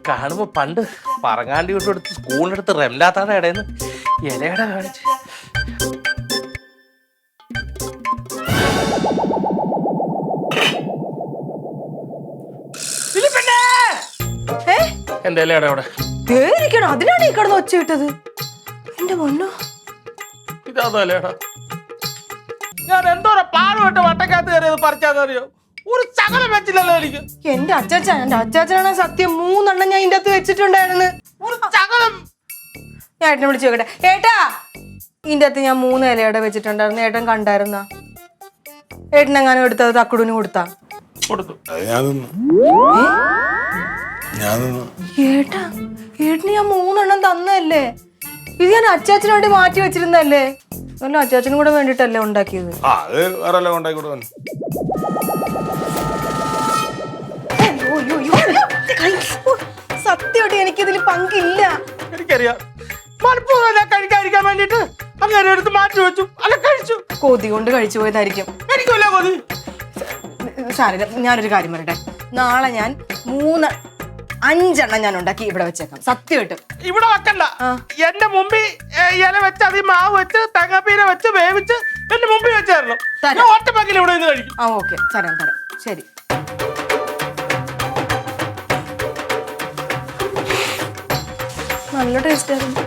കാണുമ്പോ പണ്ട് പറങ്ങാണ്ടി വിട്ടെടുത്ത് സ്കൂളിനടുത്ത് റെംലാത്താടെ ഇടയിന്ന് ഇലയുടെ കാണിച്ച് എന്റെ ഇലയുടെ അവിടെ അതിനാണ് ഈ കിടന്ന് ഒച്ച ഇട്ടത്. എന്റെ പൊന്നോ, ഇതാ ഇലയുടെ. ഞാൻ എന്തോരം പാടുപെട്ട് വട്ടക്കകത്ത് കയറിയത് പറിച്ചാന്നറിയോ? ഒരു ചകലം വെച്ചില്ലല്ലോ എനിക്ക്. എന്റെ അച്ചാച്ചനാണ് സത്യം. 3 എണ്ണം ഞാൻ ഇതിന്റെ അകത്ത് വെച്ചിട്ടുണ്ടായിരുന്നു. ഒരു ചകലം. ഞാൻ ഏട്ടനെ വിളിച്ചു നോക്കട്ടെ. ഏട്ടാ, ഇതിന്റെ അകത്ത് ഞാൻ 3 ഇലയുടെ വെച്ചിട്ടുണ്ടായിരുന്നു. ഏട്ടൻ കണ്ടായിരുന്ന? ഏട്ടനെങ്ങാനും എടുത്തത് തക്കുടിന് കൊടുത്താ? കൊടുത്തു. ഏട്ടാ, ഏട്ടന് ഞാൻ 3 എണ്ണം തന്നല്ലേ? ഇത് ഞാൻ അച്ചാച്ചന് വേണ്ടി മാറ്റി വെച്ചിരുന്നല്ലേ? അല്ല, അച്ചാച്ചനും കൂടെ വേണ്ടിട്ടല്ലേ ഉണ്ടാക്കിയത്? സത്യമായിട്ട് എനിക്കിതിൽ പങ്കില്ല. എനിക്കറിയാം. മനപ്പൂർവ്വം കഴിക്കാതിരിക്കാൻ വേണ്ടിട്ട് അങ്ങനെ എടുത്ത് മാറ്റി വെച്ചു. അല്ല, കഴിച്ചു. കൊതി കൊണ്ട് കഴിച്ചു പോയതായിരിക്കും. എനിക്കല്ല കൊതി. സാറില്ല, ഞാനൊരു കാര്യം പറയട്ടെ. നാളെ ഞാൻ 5 എണ്ണം ഞാൻ ഉണ്ടാക്കി ഇവിടെ വെച്ചേക്കാം. സത്യമായിട്ട് ഇവിടെ വെക്കണ്ട. എന്റെ മുമ്പിൽ ഇല വെച്ച് അതിൽ മാവ് വെച്ച് തേങ്ങാപ്പീര വെച്ച് വേവിച്ച് എന്റെ മുമ്പിൽ വെച്ച് തരണം. ഒറ്റപ്പാക്കിൽ ഇവിടെ നിന്ന് കഴിക്കും. ഓക്കെ, തരാം. ശരി. നല്ല ടേസ്റ്റ് ആയിരുന്നു.